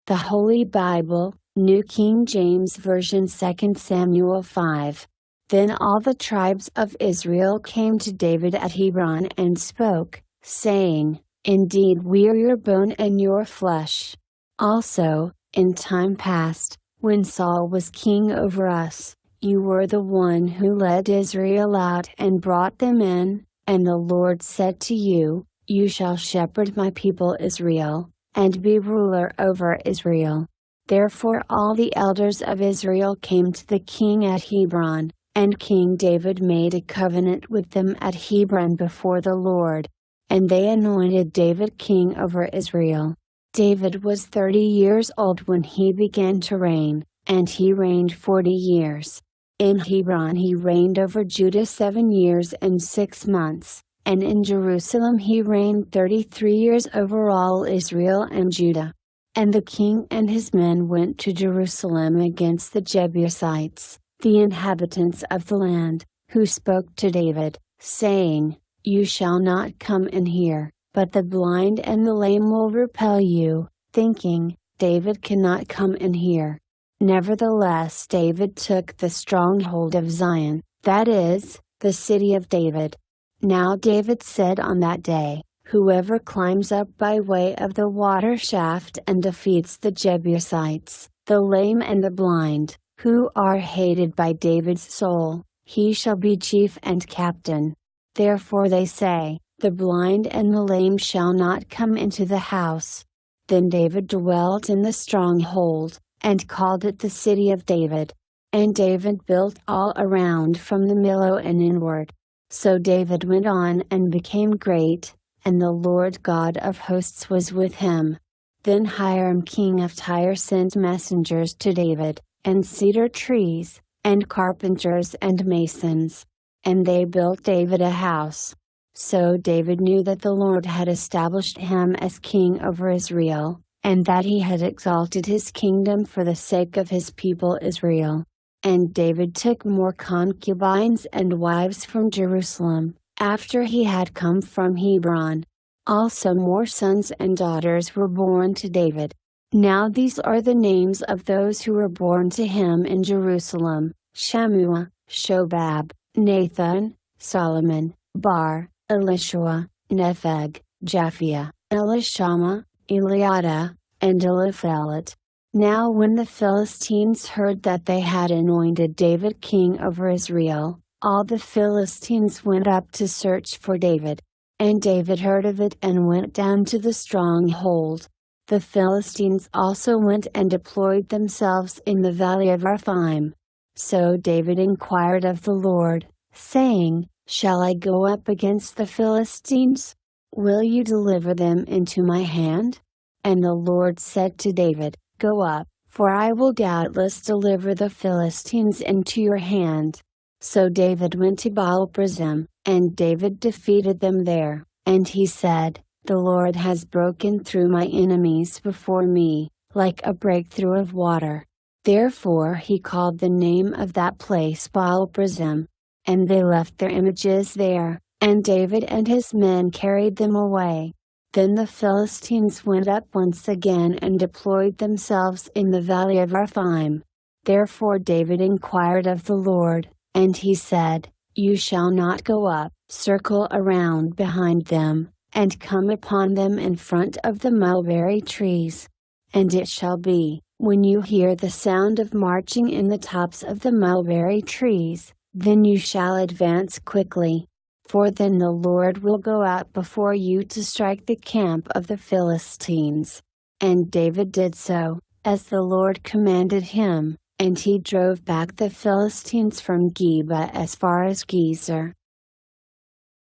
The Holy Bible, New King James Version 2 Samuel 5. Then all the tribes of Israel came to David at Hebron and spoke, saying, Indeed we are your bone and your flesh. Also, in time past, when Saul was king over us, you were the one who led Israel out and brought them in, and the Lord said to you, You shall shepherd my people Israel, and be ruler over Israel. Therefore all the elders of Israel came to the king at Hebron, and King David made a covenant with them at Hebron before the Lord. And they anointed David king over Israel. David was 30 years old when he began to reign, and he reigned 40 years. In Hebron he reigned over Judah 7 years and 6 months, and in Jerusalem he reigned 33 years over all Israel and Judah. And the king and his men went to Jerusalem against the Jebusites, the inhabitants of the land, who spoke to David, saying, You shall not come in here, but the blind and the lame will repel you, thinking, David cannot come in here. Nevertheless David took the stronghold of Zion, that is, the city of David. Now David said on that day, Whoever climbs up by way of the water shaft and defeats the Jebusites, the lame and the blind, who are hated by David's soul, he shall be chief and captain. Therefore they say, The blind and the lame shall not come into the house. Then David dwelt in the stronghold, and called it the city of David. And David built all around from the Millo and inward. So David went on and became great, and the Lord God of hosts was with him. Then Hiram king of Tyre sent messengers to David, and cedar trees, and carpenters and masons. And they built David a house. So David knew that the Lord had established him as king over Israel, and that he had exalted his kingdom for the sake of his people Israel. And David took more concubines and wives from Jerusalem, after he had come from Hebron. Also more sons and daughters were born to David. Now these are the names of those who were born to him in Jerusalem: Shammua, Shobab, Nathan, Solomon, Bar, Elishua, Nepheg, Japhia, Elishama, Eliada, and Eliphelet. Now when the Philistines heard that they had anointed David king over Israel, all the Philistines went up to search for David. And David heard of it and went down to the stronghold. The Philistines also went and deployed themselves in the valley of Rephaim. So David inquired of the Lord, saying, Shall I go up against the Philistines? Will you deliver them into my hand? And the Lord said to David, Go up, for I will doubtless deliver the Philistines into your hand. So David went to Baal-perazim, and David defeated them there, and he said, The Lord has broken through my enemies before me, like a breakthrough of water. Therefore he called the name of that place Baal-perazim. And they left their images there, and David and his men carried them away. Then the Philistines went up once again and deployed themselves in the valley of Rephaim. Therefore David inquired of the Lord, and he said, You shall not go up, circle around behind them, and come upon them in front of the mulberry trees. And it shall be, when you hear the sound of marching in the tops of the mulberry trees, then you shall advance quickly. For then the Lord will go out before you to strike the camp of the Philistines. And David did so, as the Lord commanded him, and he drove back the Philistines from Geba as far as Gezer.